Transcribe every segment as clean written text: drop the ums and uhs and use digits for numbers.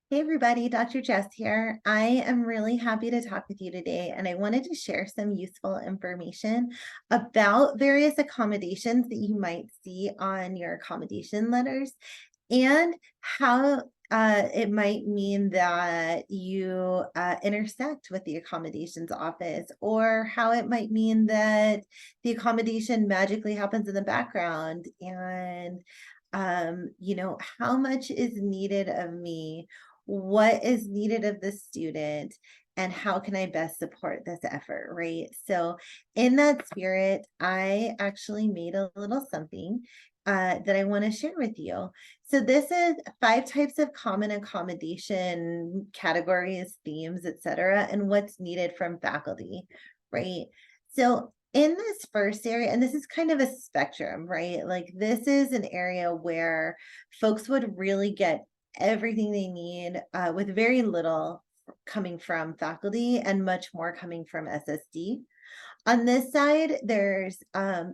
Hey everybody, Dr. Jess here. I am really happy to talk with you today, and I wanted to share some useful information about various accommodations that you might see on your accommodation letters and how it might mean that you intersect with the accommodations office, or how it might mean that the accommodation magically happens in the background. And how much is needed of me, what is needed of the student, and how can I best support this effort, right? So in that spirit, I actually made a little something that I want to share with you. So this is 5 types of common accommodation categories, themes, etc., and what's needed from faculty, right? So in this first area, and this is kind of a spectrum, right? Like this is an area where folks would really get everything they need with very little coming from faculty and much more coming from SSD. On this side, there's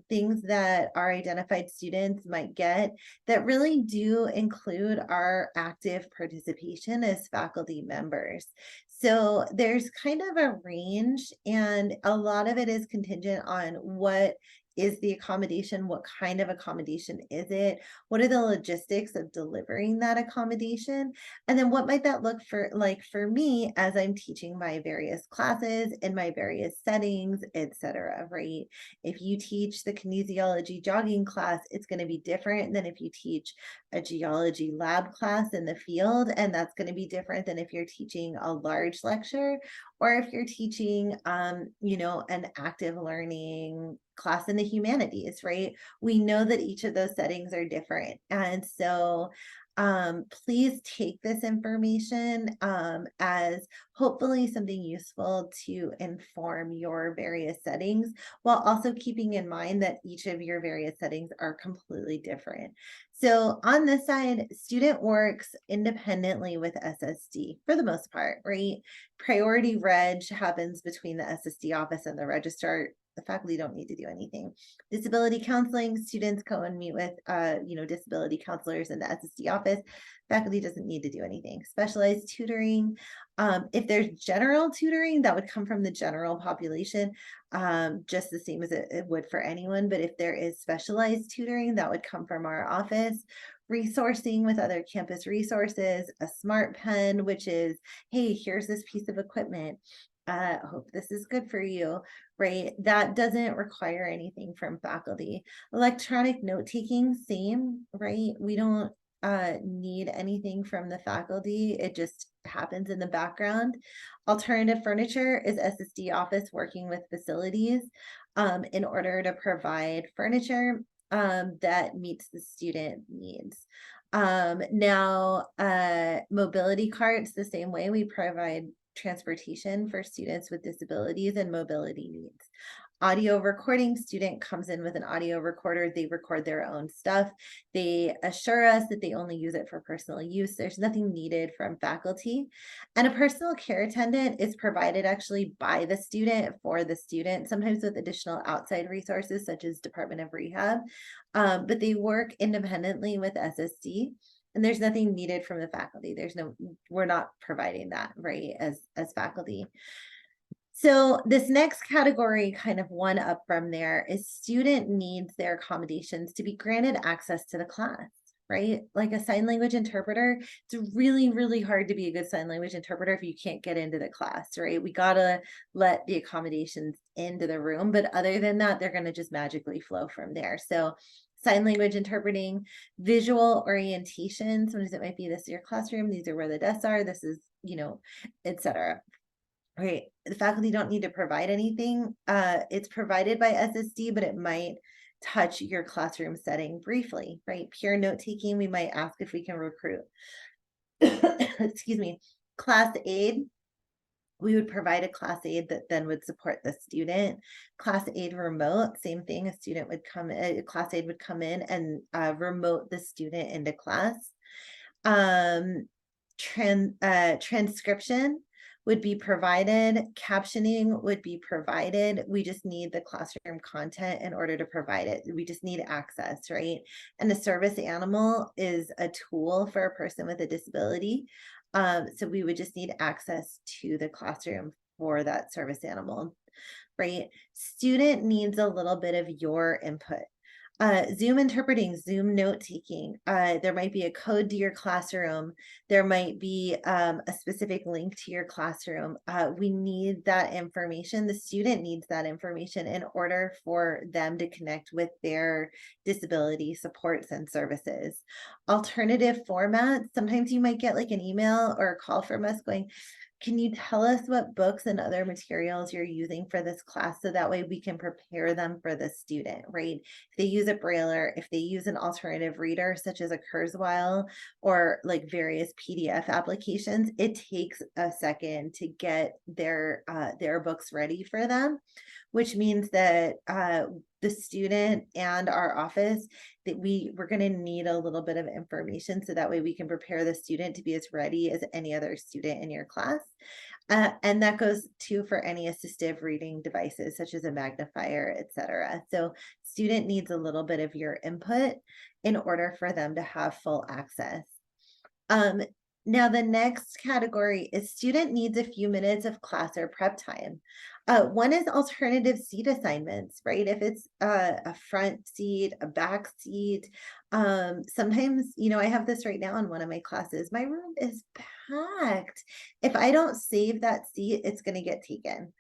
things that our identified students might get that really do include our active participation as faculty members. So there's kind of a range, and a lot of it is contingent on what is the accommodation, what kind of accommodation is it, what are the logistics of delivering that accommodation, and then what might that look for like for me as I'm teaching my various classes in my various settings, etc., right? If you teach the kinesiology jogging class, it's going to be different than if you teach a geology lab class in the field, and that's going to be different than if you're teaching a large lecture, or if you're teaching an active learning class in the humanities, right? We know that each of those settings are different. And so please take this information as hopefully something useful to inform your various settings, while also keeping in mind that each of your various settings are completely different. So on this side, student works independently with SSD for the most part, right? Priority reg happens between the SSD office and the registrar. The faculty don't need to do anything. Disability counseling, students go and meet with disability counselors in the SSD office. Faculty doesn't need to do anything. Specialized tutoring, if there's general tutoring, that would come from the general population, just the same as it would for anyone. But if there is specialized tutoring, that would come from our office. Resourcing with other campus resources, a smart pen, which is, hey, here's this piece of equipment. Hope this is good for you, right? That doesn't require anything from faculty. Electronic note taking, same, right? We don't need anything from the faculty. It just happens in the background. Alternative furniture is SSD office working with facilities in order to provide furniture that meets the student needs. Now, mobility carts, the same way we provide transportation for students with disabilities and mobility needs. Audio recording, student comes in with an audio recorder, they record their own stuff. They assure us that they only use it for personal use. There's nothing needed from faculty. And a personal care attendant is provided actually by the student for the student, sometimes with additional outside resources such as Department of Rehab, but they work independently with SSD. And there's nothing needed from the faculty. We're not providing that, right, as faculty. So this next category, kind of one up from there, is student needs their accommodations to be granted access to the class, right? Like a sign language interpreter, it's really, really hard to be a good sign language interpreter if you can't get into the class, right? We gotta let the accommodations into the room, but other than that, they're gonna just magically flow from there. So sign language interpreting, visual orientation, sometimes it might be this is your classroom, these are where the desks are, this is, etc. Right, the faculty don't need to provide anything. It's provided by SSD, but it might touch your classroom setting briefly, right? Peer note taking, we might ask if we can recruit. Excuse me, class aid. We would provide a class aid that then would support the student. Class aid remote, same thing. A student would come, a class aid would come in and remote the student into class. Transcription. would be provided, captioning would be provided. We just need the classroom content in order to provide it. We just need access, right? And a service animal is a tool for a person with a disability. So we would just need access to the classroom for that service animal, right? Student needs a little bit of your input. Zoom interpreting, Zoom note taking. There might be a code to your classroom. There might be a specific link to your classroom. We need that information. The student needs that information in order for them to connect with their disability supports and services. Alternative formats, sometimes you might get like an email or a call from us going, can you tell us what books and other materials you're using for this class so that way we can prepare them for the student, right? If they use a brailler, if they use an alternative reader such as a Kurzweil or like various PDF applications, it takes a second to get their books ready for them, which means that the student and our office, that we're going to need a little bit of information so that way we can prepare the student to be as ready as any other student in your class. And that goes too for any assistive reading devices such as a magnifier, etc. So student needs a little bit of your input in order for them to have full access. Now the next category is student needs a few minutes of class or prep time. One is alternative seat assignments, right? If it's a front seat, a back seat. Sometimes, I have this right now in one of my classes. My room is packed. If I don't save that seat, it's going to get taken.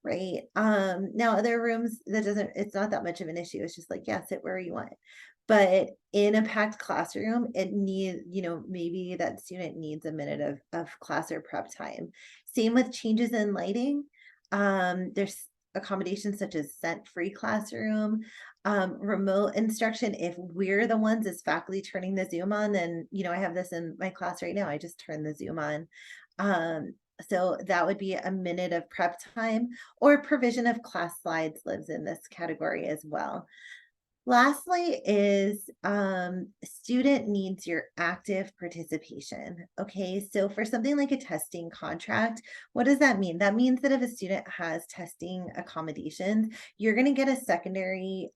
Right. Now other rooms it's not that much of an issue. It's just like, yeah, sit where you want. But in a packed classroom, it needs, maybe that student needs a minute of class or prep time. Same with changes in lighting. There's accommodations such as scent-free classroom, remote instruction. If we're the ones as faculty turning the Zoom on, then, I have this in my class right now. I just turned the Zoom on. So that would be a minute of prep time, or provision of class slides lives in this category as well. Lastly is student needs your active participation. Okay, so for something like a testing contract, what does that mean? That means that if a student has testing accommodations, you're going to get a secondary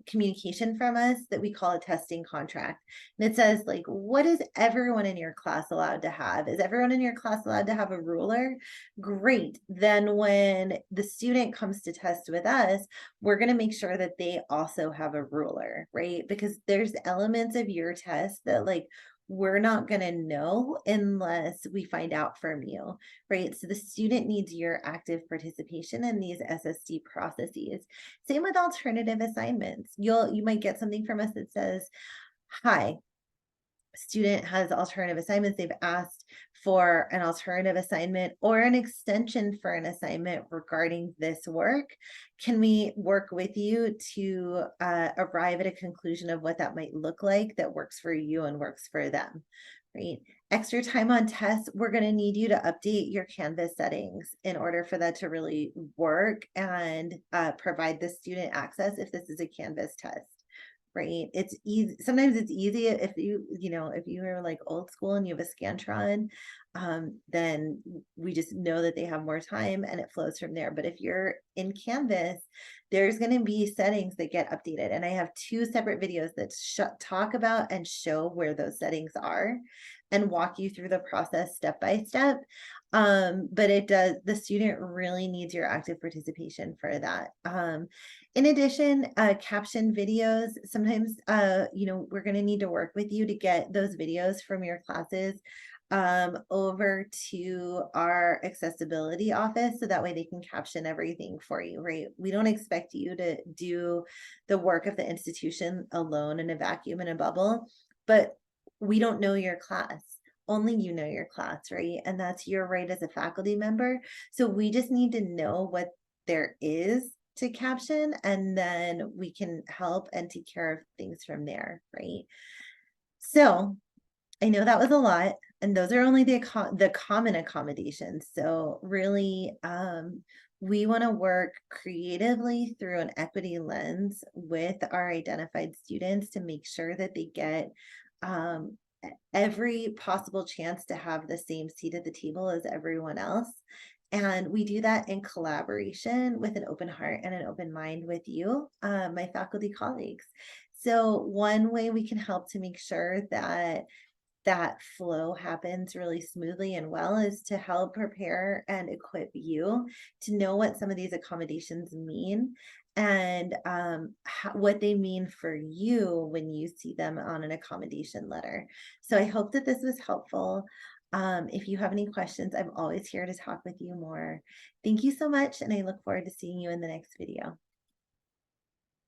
communication from us that we call a testing contract. And it says, like, what is everyone in your class allowed to have? Is everyone in your class allowed to have a ruler? Great. Then when the student comes to test with us, we're going to make sure that they also have a ruler, right? Because there's elements of your test that, like, we're not going to know unless we find out from you, right? So the student needs your active participation in these SSD processes. Same with alternative assignments. You might get something from us that says, hi, student has alternative assignments. They've asked for an alternative assignment or an extension for an assignment regarding this work. Can we work with you to arrive at a conclusion of what that might look like that works for you and works for them, right? Extra time on tests, we're going to need you to update your Canvas settings in order for that to really work and provide the student access if this is a Canvas test. Right. It's easy. Sometimes it's easy if if you are like old school and you have a Scantron, then we just know that they have more time and it flows from there. But if you're in Canvas, there's going to be settings that get updated. And I have 2 separate videos that talk about and show where those settings are and walk you through the process step by step. But the student really needs your active participation for that. In addition, caption videos, sometimes, we're going to need to work with you to get those videos from your classes over to our accessibility office so that way they can caption everything for you, right? We don't expect you to do the work of the institution alone in a vacuum in a bubble, but we don't know your class. Only you know your class, right? And that's your right as a faculty member. So we just need to know what there is to caption, and then we can help and take care of things from there, right? So I know that was a lot, and those are only the common accommodations. So really, we want to work creatively through an equity lens with our identified students to make sure that they get every possible chance to have the same seat at the table as everyone else. And we do that in collaboration with an open heart and an open mind with you, my faculty colleagues. So one way we can help to make sure that that flow happens really smoothly and well is to help prepare and equip you to know what some of these accommodations mean and what they mean for you when you see them on an accommodation letter. So I hope that this was helpful. If you have any questions, I'm always here to talk with you more. Thank you so much, and I look forward to seeing you in the next video.